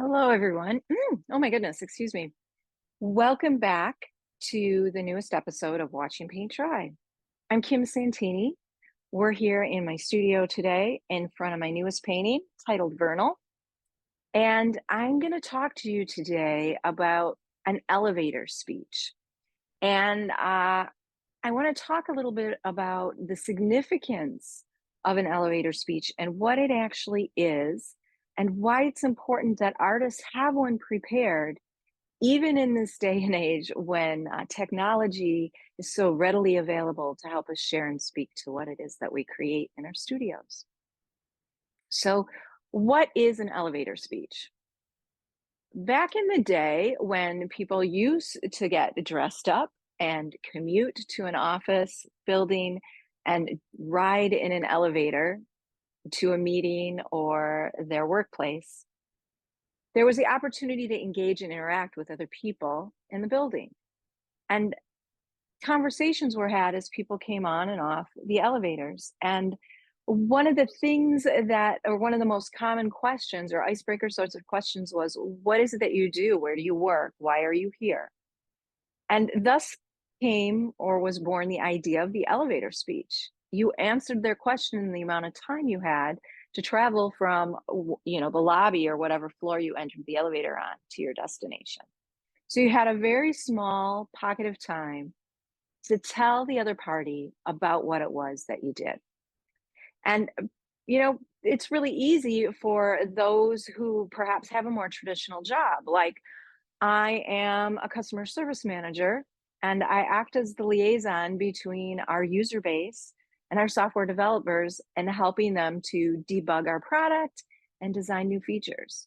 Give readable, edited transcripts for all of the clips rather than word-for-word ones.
Hello, everyone. Oh my goodness, excuse me. Welcome back to the newest episode of Watching Paint Dry. I'm Kim Santini. We're here in my studio today in front of my newest painting titled Vernal. And I'm going to talk to you today about an elevator speech. And I want to talk a little bit about the significance of an elevator speech and what it actually is, and why it's important that artists have one prepared, even in this day and age when technology is so readily available to help us share and speak to what it is that we create in our studios. So, what is an elevator speech? Back in the day when people used to get dressed up and commute to an office building and ride in an elevator to a meeting or their workplace, there was the opportunity to engage and interact with other people in the building. And conversations were had as people came on and off the elevators. And one of the things that, or one of the most common questions or icebreaker sorts of questions was, what is it that you do? Where do you work? Why are you here? And thus came or was born the idea of the elevator speech. You answered their question in the amount of time you had to travel from, the lobby or whatever floor you entered the elevator on to your destination. So you had a very small pocket of time to tell the other party about what it was that you did. And, it's really easy for those who perhaps have a more traditional job. Like, I am a customer service manager and I act as the liaison between our user base and our software developers and helping them to debug our product and design new features.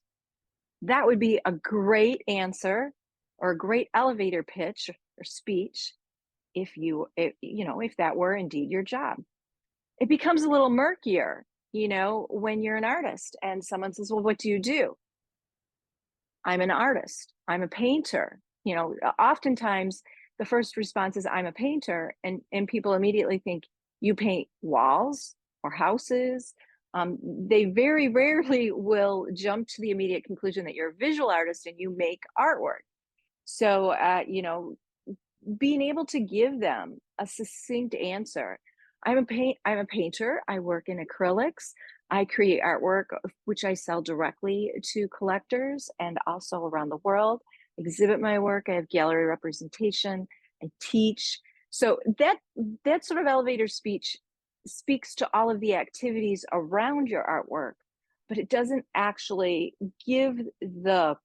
That would be a great answer or a great elevator pitch or speech if that were indeed your job. It becomes a little murkier, when you're an artist and someone says, well, what do you do? I'm an artist. I'm a painter. Oftentimes the first response is I'm a painter, and people immediately think you paint walls or houses. They very rarely will jump to the immediate conclusion that you're a visual artist and you make artwork. So, being able to give them a succinct answer. I'm a painter. I work in acrylics. I create artwork which I sell directly to collectors and also around the world. Exhibit my work. I have gallery representation. I teach. So that sort of elevator speech speaks to all of the activities around your artwork, but it doesn't actually give the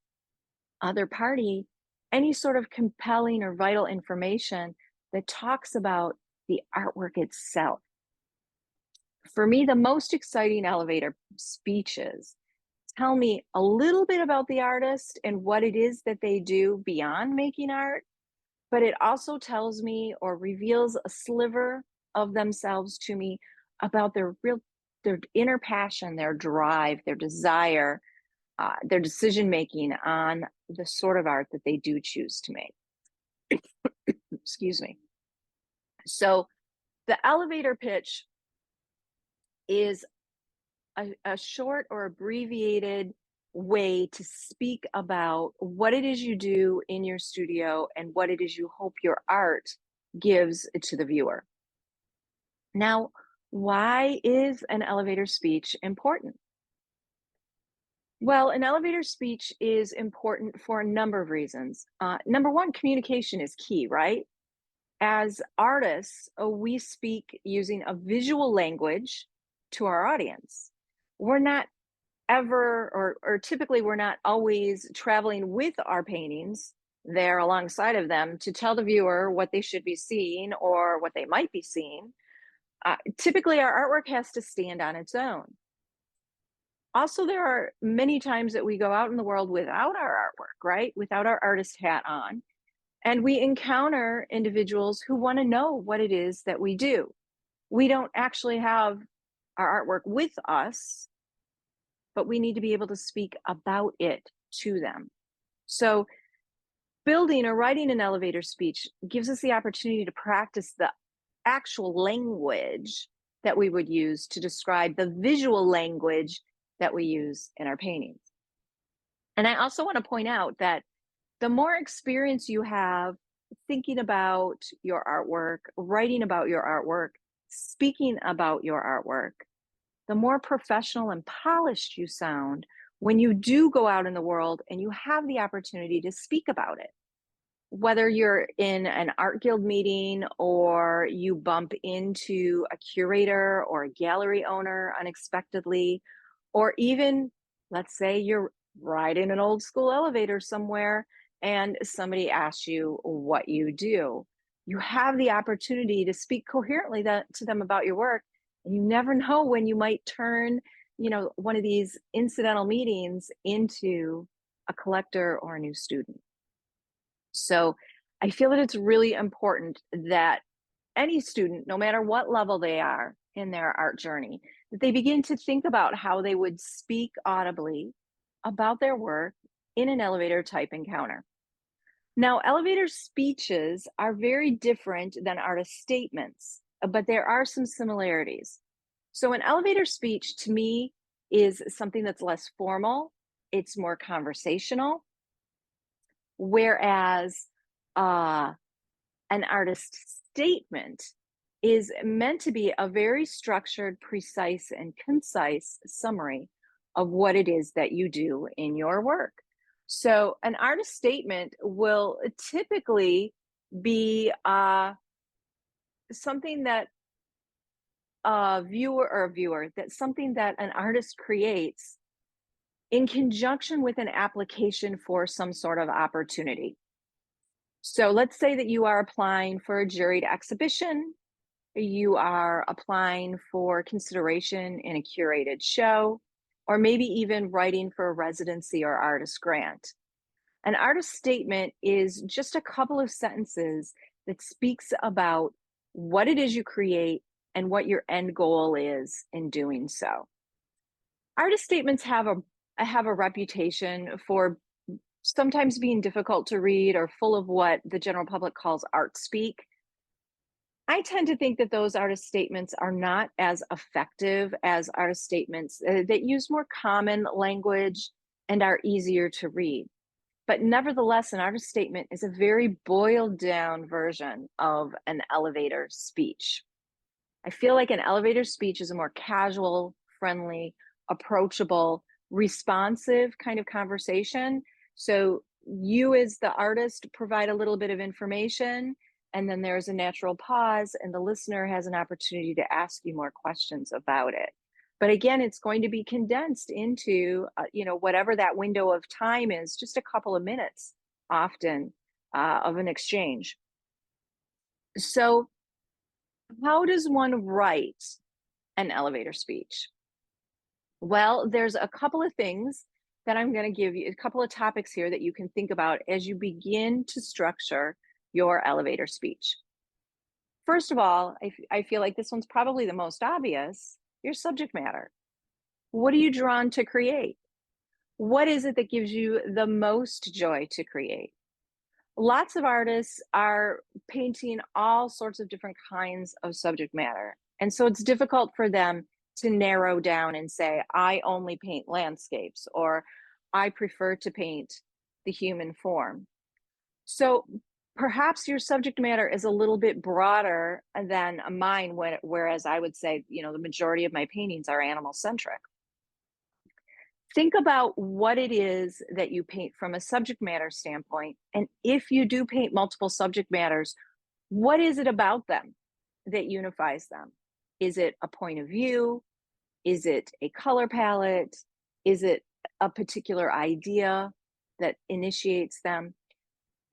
other party any sort of compelling or vital information that talks about the artwork itself. For me, the most exciting elevator speeches tell me a little bit about the artist and what it is that they do beyond making art, but it also tells me or reveals a sliver of themselves to me about their inner passion, their drive, their desire, their decision making on the sort of art that they do choose to make. Excuse me. So the elevator pitch is a short or abbreviated way to speak about what it is you do in your studio and what it is you hope your art gives to the viewer. Now, why is an elevator speech important? Well, an elevator speech is important for a number of reasons. Number one, communication is key, right? As artists, we speak using a visual language to our audience. We're not ever, or typically, we're not always traveling with our paintings there alongside of them to tell the viewer what they should be seeing or what they might be seeing. Typically, our artwork has to stand on its own. Also, there are many times that we go out in the world without our artwork, right? Without our artist hat on. And we encounter individuals who want to know what it is that we do. We don't actually have our artwork with us, but we need to be able to speak about it to them. So, building or writing an elevator speech gives us the opportunity to practice the actual language that we would use to describe the visual language that we use in our paintings. And I also want to point out that the more experience you have thinking about your artwork, writing about your artwork, speaking about your artwork, the more professional and polished you sound when you do go out in the world and you have the opportunity to speak about it. Whether you're in an art guild meeting or you bump into a curator or a gallery owner unexpectedly, or even let's say you're riding an old school elevator somewhere and somebody asks you what you do. You have the opportunity to speak coherently to them about your work. And you never know when you might turn, one of these incidental meetings into a collector or a new student. So I feel that it's really important that any student, no matter what level they are in their art journey, that they begin to think about how they would speak audibly about their work in an elevator type encounter. Now, elevator speeches are very different than artist statements, but there are some similarities. So, an elevator speech to me is something that's less formal, it's more conversational, whereas uh, an artist statement is meant to be a very structured, precise, and concise summary of what it is that you do in your work. So, an artist statement will typically be something that that's something that an artist creates in conjunction with an application for some sort of opportunity. So let's say that you are applying for a juried exhibition, you are applying for consideration in a curated show, or maybe even writing for a residency or artist grant. An artist statement is just a couple of sentences that speaks about what it is you create and what your end goal is in doing so. Artist statements have a reputation for sometimes being difficult to read or full of what the general public calls art speak. I tend to think that those artist statements are not as effective as artist statements that use more common language and are easier to read. But nevertheless, an artist statement is a very boiled down version of an elevator speech. I feel like an elevator speech is a more casual, friendly, approachable, responsive kind of conversation. So you, as the artist, provide a little bit of information, and then there's a natural pause, and the listener has an opportunity to ask you more questions about it. But again, it's going to be condensed into, whatever that window of time is, just a couple of minutes often of an exchange. So, how does one write an elevator speech? Well, there's a couple of things that I'm going to give you, a couple of topics here that you can think about as you begin to structure your elevator speech. First of all, I feel like this one's probably the most obvious, your subject matter. What are you drawn to create? What is it that gives you the most joy to create? Lots of artists are painting all sorts of different kinds of subject matter. And so it's difficult for them to narrow down and say, I only paint landscapes, or I prefer to paint the human form. So perhaps your subject matter is a little bit broader than mine, whereas I would say, the majority of my paintings are animal centric. Think about what it is that you paint from a subject matter standpoint. And if you do paint multiple subject matters, what is it about them that unifies them? Is it a point of view? Is it a color palette? Is it a particular idea that initiates them?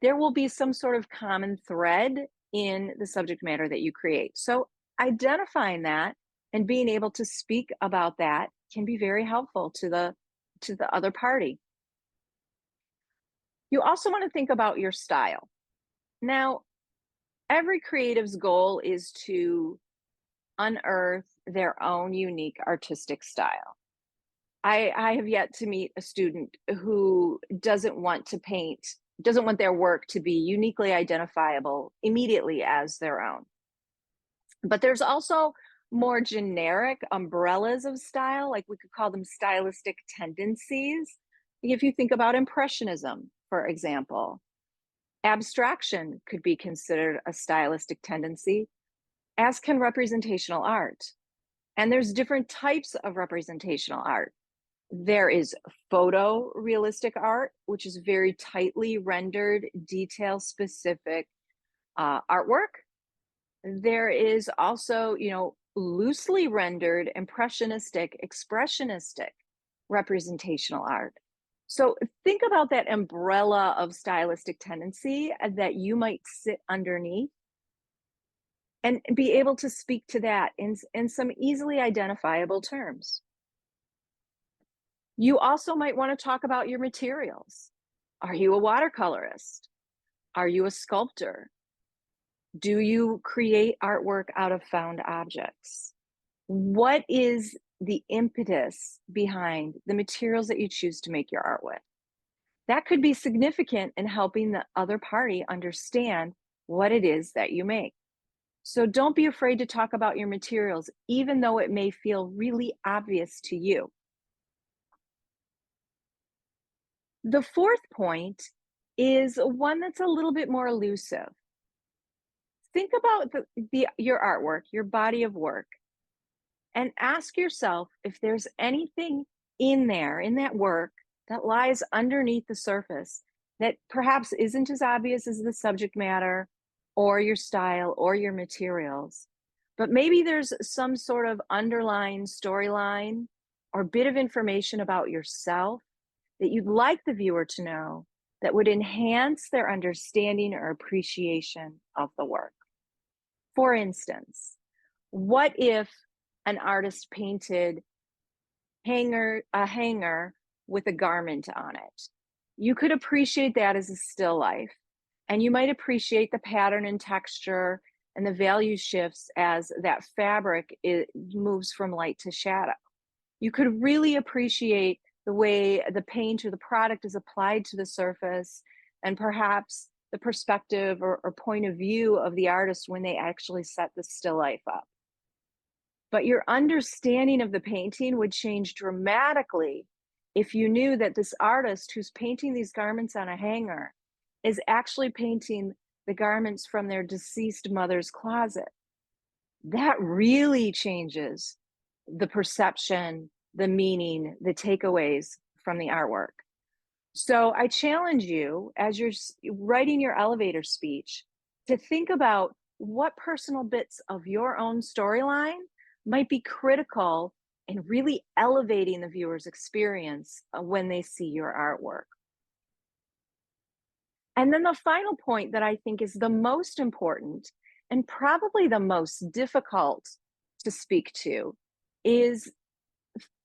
There will be some sort of common thread in the subject matter that you create. So identifying that and being able to speak about that can be very helpful to the other party. You also want to think about your style. Now, every creative's goal is to unearth their own unique artistic style. I have yet to meet a student who doesn't want their work to be uniquely identifiable immediately as their own. But there's also more generic umbrellas of style, like we could call them stylistic tendencies, If you think about Impressionism, for example, abstraction could be considered a stylistic tendency, as can representational art. And there's different types of representational art. There is photorealistic art, which is very tightly rendered, detail specific artwork. There is also, loosely rendered, impressionistic, expressionistic representational art. So think about that umbrella of stylistic tendency that you might sit underneath and be able to speak to that in some easily identifiable terms. You also might want to talk about your materials. Are you a watercolorist? Are you a sculptor? Do you create artwork out of found objects? What is the impetus behind the materials that you choose to make your art with? That could be significant in helping the other party understand what it is that you make. So don't be afraid to talk about your materials, even though it may feel really obvious to you. The fourth point is one that's a little bit more elusive. Think about your artwork, your body of work, and ask yourself if there's anything in there, in that work, that lies underneath the surface that perhaps isn't as obvious as the subject matter or your style or your materials. But maybe there's some sort of underlying storyline or bit of information about yourself that you'd like the viewer to know that would enhance their understanding or appreciation of the work. For instance, what if an artist painted a hanger with a garment on it? You could appreciate that as a still life, and you might appreciate the pattern and texture and the value shifts as that fabric moves from light to shadow. You could really appreciate the way the paint or the product is applied to the surface, and perhaps the perspective or point of view of the artist when they actually set the still life up. But your understanding of the painting would change dramatically if you knew that this artist who's painting these garments on a hanger is actually painting the garments from their deceased mother's closet. That really changes the perception, the meaning, the takeaways from the artwork. So I challenge you as you're writing your elevator speech to think about what personal bits of your own storyline might be critical in really elevating the viewer's experience when they see your artwork. And then the final point that I think is the most important and probably the most difficult to speak to is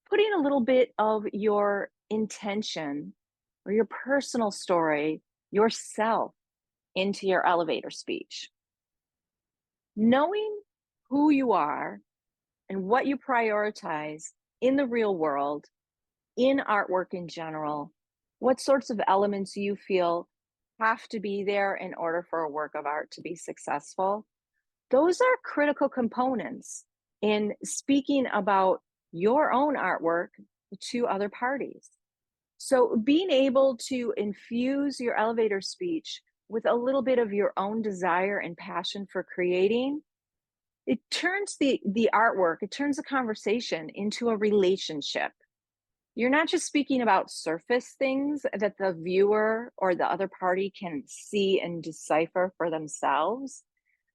putting a little bit of your intention or your personal story, yourself, into your elevator speech. Knowing who you are and what you prioritize in the real world, in artwork in general, what sorts of elements you feel have to be there in order for a work of art to be successful, those are critical components in speaking about your own artwork to other parties. So being able to infuse your elevator speech with a little bit of your own desire and passion for creating, it turns the artwork, it turns the conversation into a relationship. You're not just speaking about surface things that the viewer or the other party can see and decipher for themselves.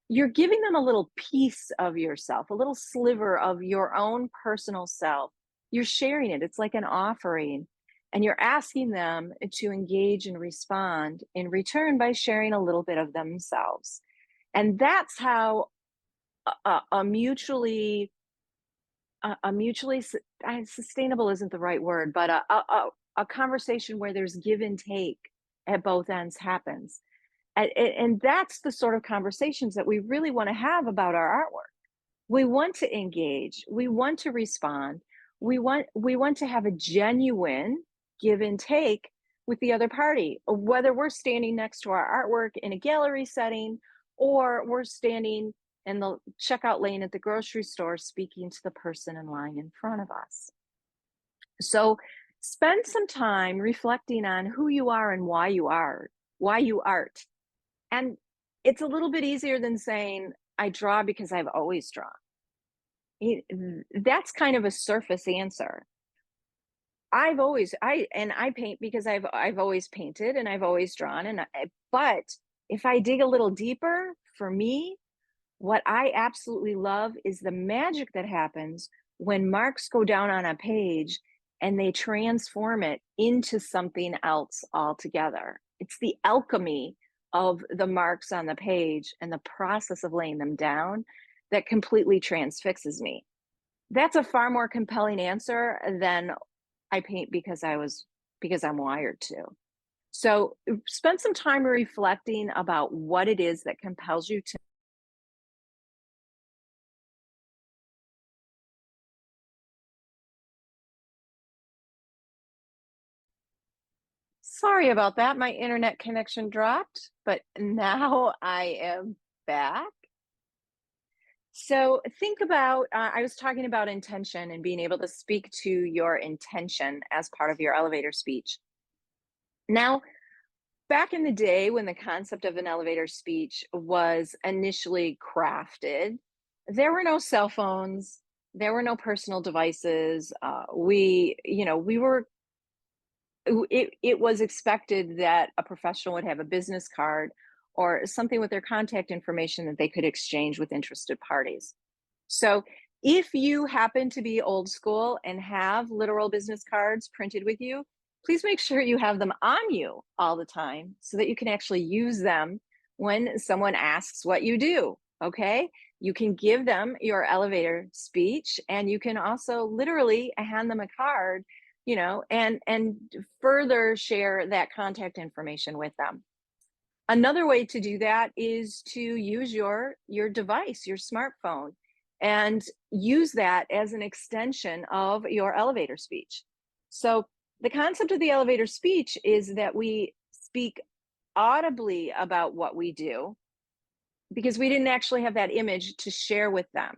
You're giving them a little piece of yourself, a little sliver of your own personal self. You're sharing it. It's like an offering. And you're asking them to engage and respond in return by sharing a little bit of themselves. And that's how a mutually sustainable isn't the right word, but a conversation where there's give and take at both ends happens. And that's the sort of conversations that we really want to have about our artwork. We want to engage, we want to respond, we want to have a genuine give and take with the other party, whether we're standing next to our artwork in a gallery setting or we're standing in the checkout lane at the grocery store speaking to the person in line in front of us. So Spend some time reflecting on who you are and why you art. And it's a little bit easier than saying, I draw because I've always drawn. That's kind of a surface answer. I paint because I've always painted and I've always drawn but if I dig a little deeper, for me, what I absolutely love is the magic that happens when marks go down on a page and they transform it into something else altogether. It's the alchemy of the marks on the page and the process of laying them down that completely transfixes me. That's a far more compelling answer than I paint because I'm wired to. So spend some time reflecting about what it is that compels you to. Sorry about that. My internet connection dropped, but now I am back. So think about, I was talking about intention and being able to speak to your intention as part of your elevator speech. Now, back in the day when the concept of an elevator speech was initially crafted, there were no cell phones, there were no personal devices. We were it was expected that a professional would have a business card or something with their contact information that they could exchange with interested parties. So, if you happen to be old school and have literal business cards printed with you, please make sure you have them on you all the time so that you can actually use them when someone asks what you do. Okay. You can give them your elevator speech and you can also literally hand them a card, and further share that contact information with them. Another way to do that is to use your device, your smartphone, and use that as an extension of your elevator speech. So the concept of the elevator speech is that we speak audibly about what we do because we didn't actually have that image to share with them.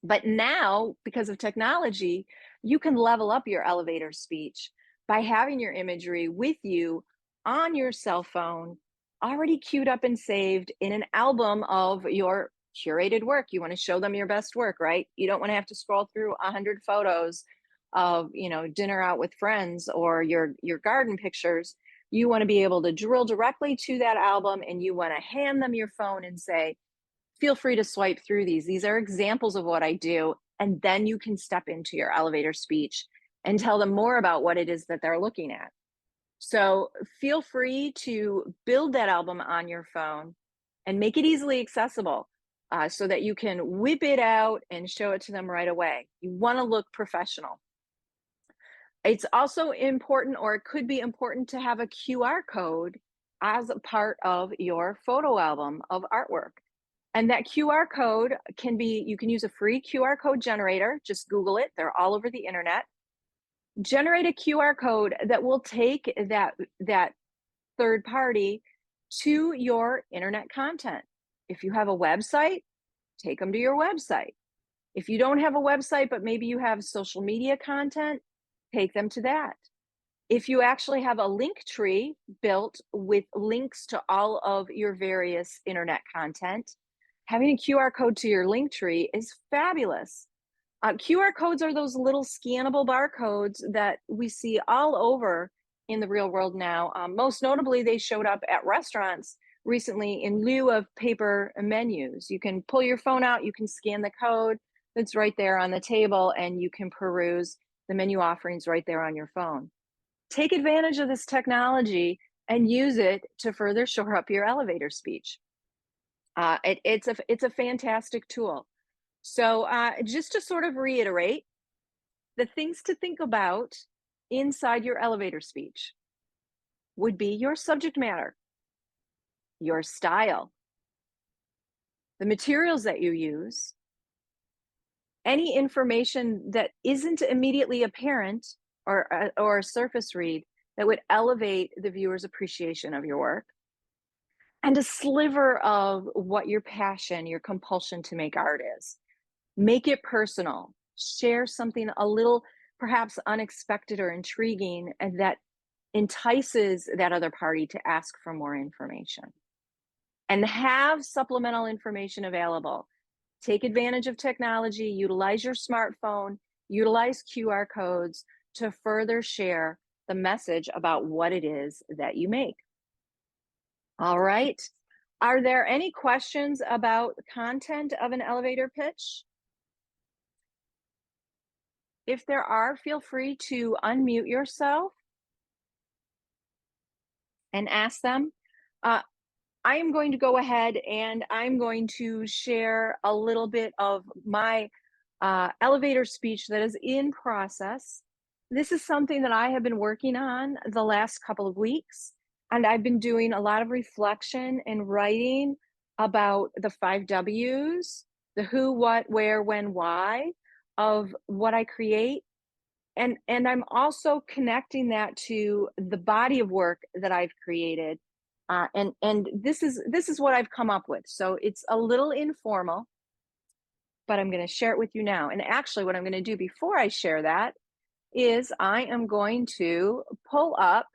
But now, because of technology, you can level up your elevator speech by having your imagery with you on your cell phone, already queued up and saved in an album of your curated work. You want to show them your best work, right? You don't want to have to scroll through 100 photos of, dinner out with friends or your garden pictures. You want to be able to drill directly to that album and you want to hand them your phone and say, feel free to swipe through these. These are examples of what I do. And then you can step into your elevator speech and tell them more about what it is that they're looking at. So feel free to build that album on your phone and make it easily accessible so that you can whip it out and show it to them right away. You want to look professional. It's also important, or it could be important, to have a QR code as a part of your photo album of artwork. And that QR code you can use a free QR code generator. Just Google it, they're all over the internet. Generate a QR code that will take that third party to your internet content. If you have a website, take them to your website. If you don't have a website, but maybe you have social media content, take them to that. If you actually have a link tree built with links to all of your various internet content, having a QR code to your link tree is fabulous. QR codes are those little scannable barcodes that we see all over in the real world now. Most notably, they showed up at restaurants recently in lieu of paper menus. You can pull your phone out, you can scan the code that's right there on the table, and you can peruse the menu offerings right there on your phone. Take advantage of this technology and use it to further shore up your elevator speech. It's a fantastic tool. So just to sort of reiterate, the things to think about inside your elevator speech would be your subject matter, your style, the materials that you use, any information that isn't immediately apparent or a surface read that would elevate the viewer's appreciation of your work, and a sliver of what your passion, your compulsion to make art is. Make it personal. Share something a little perhaps unexpected or intriguing, and that entices that other party to ask for more information. And have supplemental information available. Take advantage of technology, utilize your smartphone, utilize QR codes to further share the message about what it is that you make. All right. Are there any questions about the content of an elevator pitch? If there are, feel free to unmute yourself and ask them. I am going to go ahead and I'm going to share a little bit of my elevator speech that is in process. This is something that I have been working on the last couple of weeks, and I've been doing a lot of reflection and writing about the 5 W's, the who, what, where, when, why of what I create. And I'm also connecting that to the body of work that I've created. And this is what I've come up with. So it's a little informal, but I'm going to share it with you now. And actually, what I'm going to do before I share that is I am going to pull up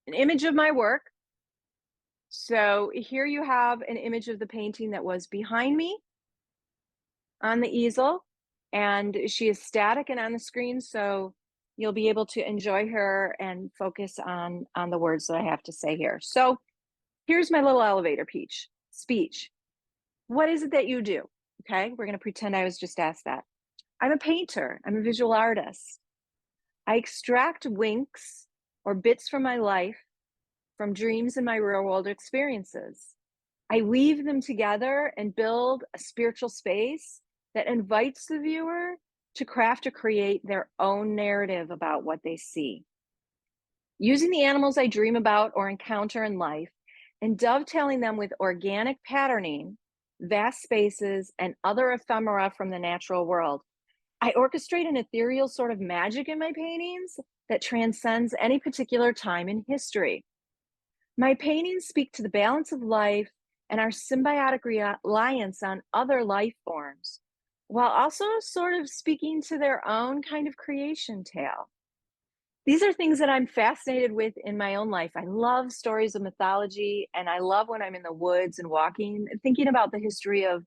an image of my work. So here you have an image of the painting that was behind me on the easel, and she is static and on the screen, so you'll be able to enjoy her and focus on the words that I have to say here. So here's my little elevator speech. What is it that you do? Okay, we're going to pretend I was just asked that. I'm a painter. I'm a visual artist. I extract winks or bits from my life, from dreams and my real world experiences. I weave them together and build a spiritual space that invites the viewer to craft or create their own narrative about what they see. Using the animals I dream about or encounter in life and dovetailing them with organic patterning, vast spaces, and other ephemera from the natural world, I orchestrate an ethereal sort of magic in my paintings that transcends any particular time in history. My paintings speak to the balance of life and our symbiotic reliance on other life forms, while also sort of speaking to their own kind of creation tale. These are things that I'm fascinated with in my own life. I love stories of mythology, and I love when I'm in the woods and walking, thinking about the history of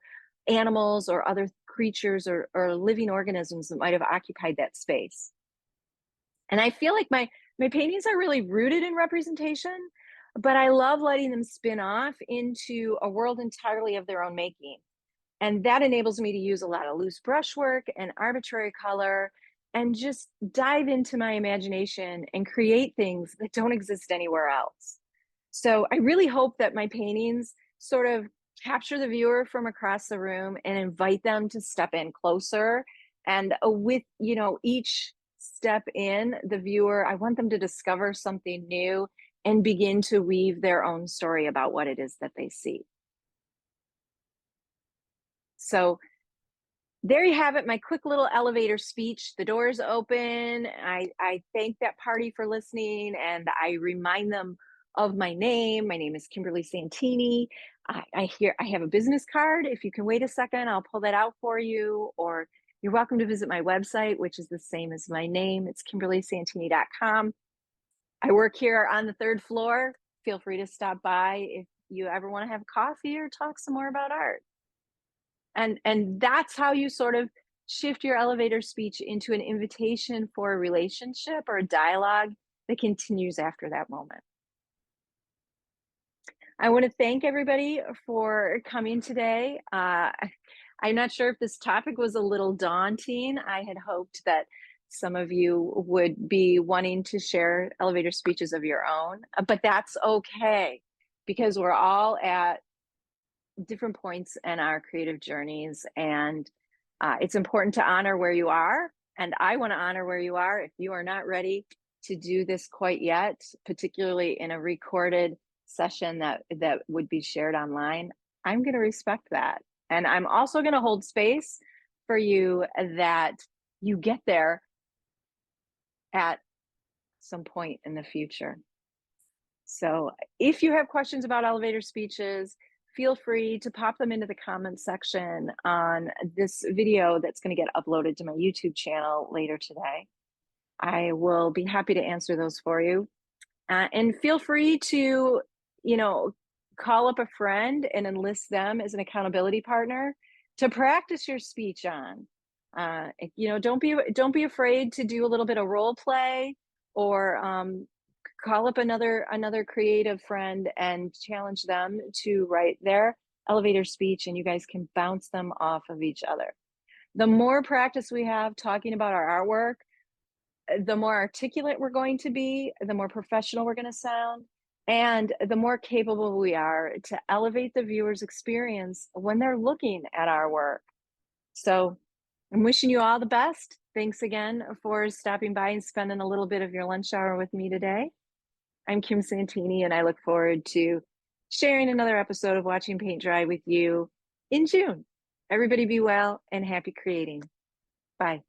animals or other creatures or living organisms that might have occupied that space. And I feel like my paintings are really rooted in representation, but I love letting them spin off into a world entirely of their own making. And that enables me to use a lot of loose brushwork and arbitrary color and just dive into my imagination and create things that don't exist anywhere else. So I really hope that my paintings sort of capture the viewer from across the room and invite them to step in closer. And with, each step in, the viewer, I want them to discover something new and begin to weave their own story about what it is that they see. So there you have it, my quick little elevator speech. The doors open. I thank that party for listening, and I remind them of my name. My name is Kimberly Santini. I have a business card. If you can wait a second, I'll pull that out for you. Or you're welcome to visit my website, which is the same as my name. It's KimberlySantini.com. I work here on the 3rd floor. Feel free to stop by if you ever want to have coffee or talk some more about art. And that's how you sort of shift your elevator speech into an invitation for a relationship or a dialogue that continues after that moment. I want to thank everybody for coming today. I'm not sure if this topic was a little daunting. I had hoped that some of you would be wanting to share elevator speeches of your own, but that's okay, because we're all at different points in our creative journeys, and it's important to honor where you are. And I want to honor where you are. If you are not ready to do this quite yet, particularly in a recorded session that would be shared online, I'm going to respect that. And I'm also going to hold space for you that you get there at some point in the future. So if you have questions about elevator speeches, feel free to pop them into the comments section on this video that's going to get uploaded to my YouTube channel later today. I will be happy to answer those for you. And feel free to, you know, call up a friend and enlist them as an accountability partner to practice your speech on. Don't be afraid to do a little bit of role play, or call up another creative friend and challenge them to write their elevator speech, and you guys can bounce them off of each other. The more practice we have talking about our artwork, the more articulate we're going to be, the more professional we're going to sound, and the more capable we are to elevate the viewer's experience when they're looking at our work. So I'm wishing you all the best. Thanks again for stopping by and spending a little bit of your lunch hour with me today. I'm Kim Santini, and I look forward to sharing another episode of Watching Paint Dry with you in June. Everybody be well and happy creating. Bye.